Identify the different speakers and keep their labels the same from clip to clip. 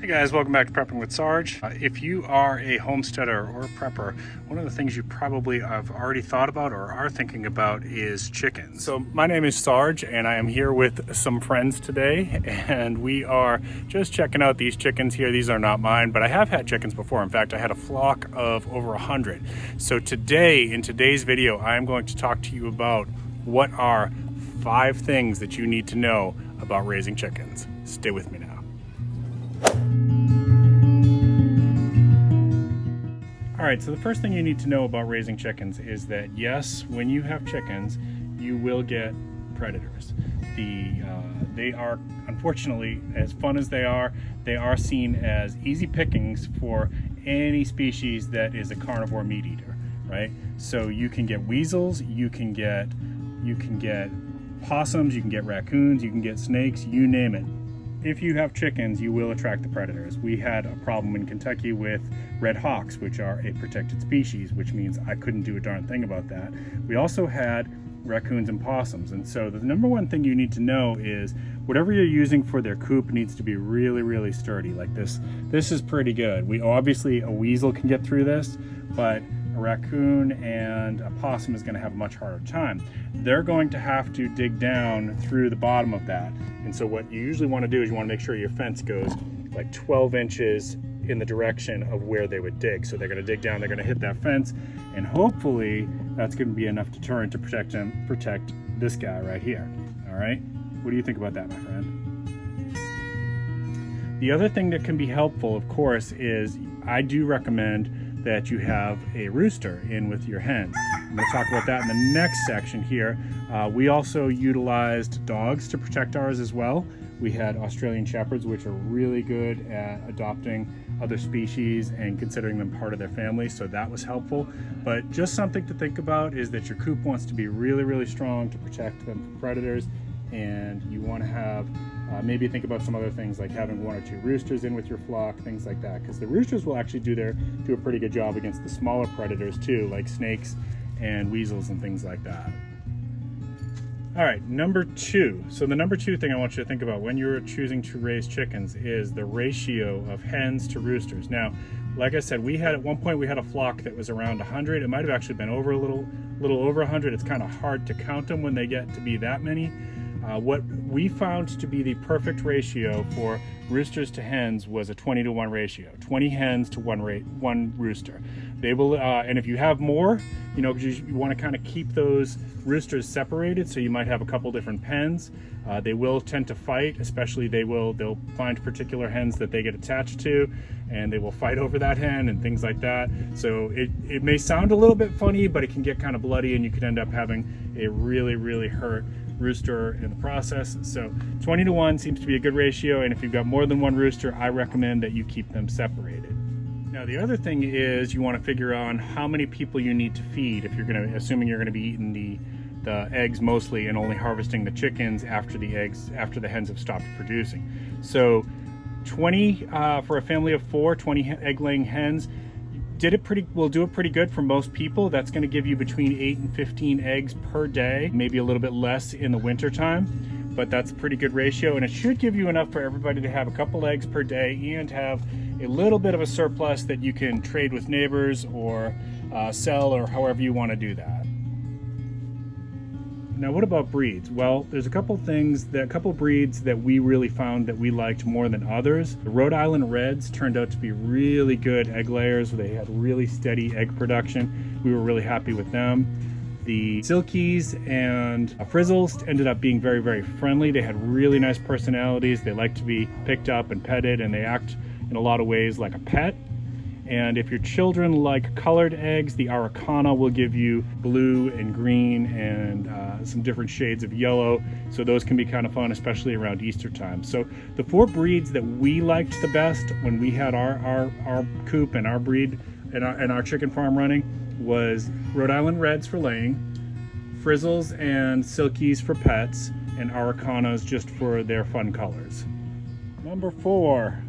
Speaker 1: Hey guys, welcome back to Prepping with Sarge. If you are a homesteader or a prepper, one of the things you probably have already thought about or are thinking about is chickens. So my name is Sarge and I am here with some friends today, and we are just checking out these chickens here. These are not mine, but I have had chickens before. In fact, I had a flock of over 100. So today, in today's video, I am going to talk to you about what are 5 things that you need to know about raising chickens. Stay with me now. All right, so the first thing you need to know about raising chickens is that yes, when you have chickens, you will get predators. They are, unfortunately, as fun as they are seen as easy pickings for any species that is a carnivore meat eater, right? So you can get weasels, you can get possums, you can get raccoons, you can get snakes, you name it. If you have chickens, you will attract the predators. We had a problem in Kentucky with red hawks, which are a protected species, which means I couldn't do a darn thing about that. We also had raccoons and possums. And so the number one thing you need to know is whatever you're using for their coop needs to be really, really sturdy. Like this is pretty good. Obviously a weasel can get through this, but a raccoon and a possum is going to have a much harder time. They're going to have to dig down through the bottom of that. And so what you usually want to do is you want to make sure your fence goes like 12 inches in the direction of where they would dig. So they're going to dig down, they're going to hit that fence, and hopefully that's going to be enough deterrent to protect this guy right here. All right? What do you think about that, my friend? The other thing that can be helpful, of course, is I do recommend that you have a rooster in with your hens. I'm going to talk about that in the next section here. We also utilized dogs to protect ours as well. We had Australian Shepherds, which are really good at adopting other species and considering them part of their family, so that was helpful. But just something to think about is that your coop wants to be really, really strong to protect them from predators, and you want to have maybe think about some other things like having 1 or 2 roosters in with your flock, things like that, because the roosters will actually do a pretty good job against the smaller predators too, like snakes and weasels and things like that. All right, number 2. So the number 2 thing I want you to think about when you're choosing to raise chickens is the ratio of hens to roosters. Now, like I said, at one point we had a flock that was around 100. It might have actually been over a little over 100. It's kind of hard to count them when they get to be that many. What we found to be the perfect ratio for roosters to hens was a 20-to-1 ratio. 20 hens to one rooster. They will, and if you have more, because you want to kind of keep those roosters separated, so you might have a couple different pens. They will tend to fight, especially they'll find particular hens that they get attached to, and they will fight over that hen and things like that. So it may sound a little bit funny, but it can get kind of bloody, and you could end up having a really, really hurt rooster in the process. So 20-to-1 seems to be a good ratio, and if you've got more than one rooster, I recommend that you keep them separated. Now the other thing is you want to figure out how many people you need to feed if assuming you're going to be eating the eggs mostly and only harvesting the chickens after the hens have stopped producing. So 20 for a family of 4, 20 egg-laying hens will do it pretty good for most people. That's going to give you between 8 and 15 eggs per day, maybe a little bit less in the winter time, but that's a pretty good ratio, and it should give you enough for everybody to have a couple eggs per day and have a little bit of a surplus that you can trade with neighbors or sell, or however you want to do that. Now, what about breeds? Well, there's a couple breeds that we really found that we liked more than others. The Rhode Island Reds turned out to be really good egg layers. They had really steady egg production. We were really happy with them. The Silkies and Frizzles ended up being very, very friendly. They had really nice personalities. They like to be picked up and petted, and they act in a lot of ways like a pet. And if your children like colored eggs, the Araucana will give you blue and green and some different shades of yellow. So those can be kind of fun, especially around Easter time. So the 4 breeds that we liked the best when we had our coop and our breed and our chicken farm running was Rhode Island Reds for laying, Frizzles and Silkies for pets, and Araucanas just for their fun colors. Number 4.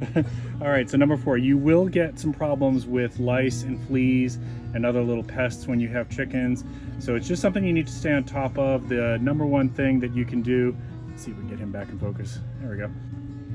Speaker 1: All right, so number 4, you will get some problems with lice and fleas and other little pests when you have chickens. So it's just something you need to stay on top of. The number 1 thing that you can do, let's see if we can get him back in focus. There we go.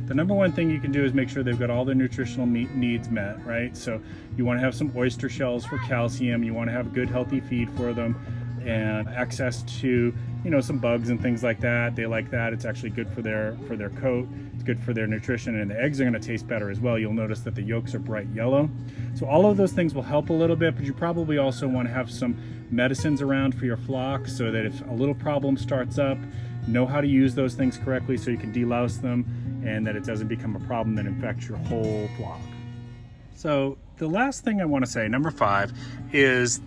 Speaker 1: the number one thing you can do is make sure they've got all their nutritional needs met, right? So you want to have some oyster shells for calcium, you want to have a good healthy feed for them, and access to, you know, some bugs and things like that. They like that. It's actually good for their coat. It's good for their nutrition, and the eggs are going to taste better as well. You'll notice that the yolks are bright yellow. So all of those things will help a little bit, but you probably also want to have some medicines around for your flock so that if a little problem starts up, know how to use those things correctly so you can delouse them and that it doesn't become a problem that infects your whole flock. So the last thing I want to say, number 5, is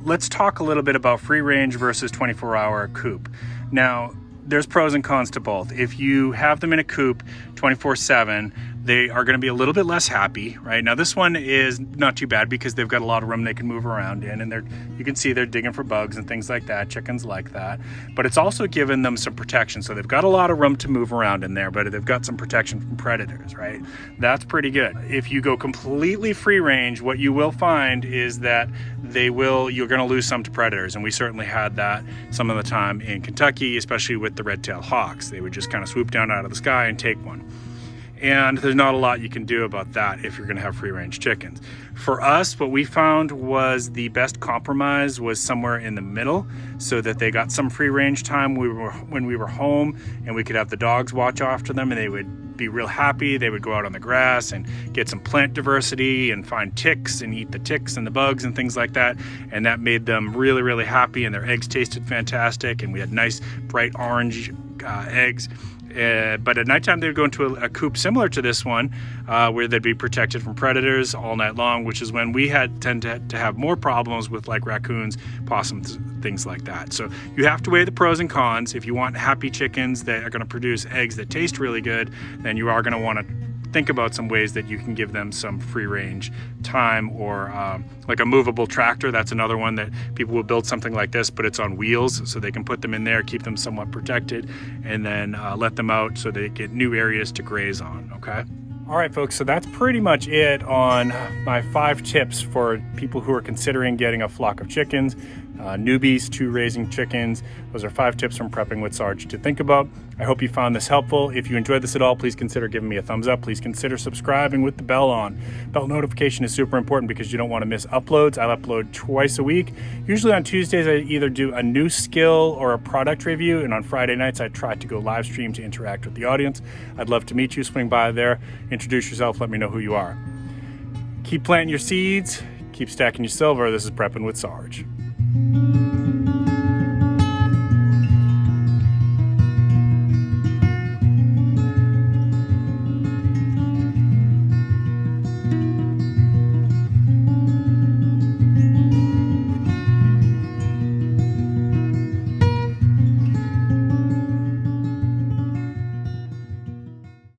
Speaker 1: let's talk a little bit about free range versus 24-hour coop. Now, there's pros and cons to both. If you have them in a coop 24/7, they are going to be a little bit less happy, right? Now, this one is not too bad because they've got a lot of room they can move around in, and you can see they're digging for bugs and things like that. Chickens like that, but it's also given them some protection. So they've got a lot of room to move around in there, but they've got some protection from predators, right? That's pretty good. If you go completely free range, what you will find is that you're going to lose some to predators, and we certainly had that some of the time in Kentucky, especially with the red-tailed hawks. They would just kind of swoop down out of the sky and take one. And there's not a lot you can do about that if you're going to have free-range chickens. For us, what we found was the best compromise was somewhere in the middle, so that they got some free-range time when we were home, and we could have the dogs watch after them, and they would be real happy. They would go out on the grass and get some plant diversity and find ticks and eat the ticks and the bugs and things like that, and that made them really, really happy, and their eggs tasted fantastic, and we had nice bright orange eggs. But at nighttime they would go into a coop similar to this one, where they'd be protected from predators all night long, which is when we tend to have more problems with, like, raccoons, possums, things like that. So you have to weigh the pros and cons. If you want happy chickens that are going to produce eggs that taste really good, then you are going to want to think about some ways that you can give them some free range time, or like a movable tractor. That's another one that people will build something like this, but it's on wheels, so they can put them in there, keep them somewhat protected, and then let them out so they get new areas to graze on. Okay. All right, folks, so that's pretty much it on my 5 tips for people who are considering getting a flock of chickens, newbies to raising chickens. Those are 5 tips from Prepping with Sarge to think about. I hope you found this helpful. If you enjoyed this at all, please consider giving me a thumbs up. Please consider subscribing with the bell on. Bell notification is super important because you don't want to miss uploads. I upload twice a week. Usually on Tuesdays, I either do a new skill or a product review, and on Friday nights, I try to go live stream to interact with the audience. I'd love to meet you. Swing by there, introduce yourself, let me know who you are. Keep planting your seeds, keep stacking your silver. This is Prepping with Sarge.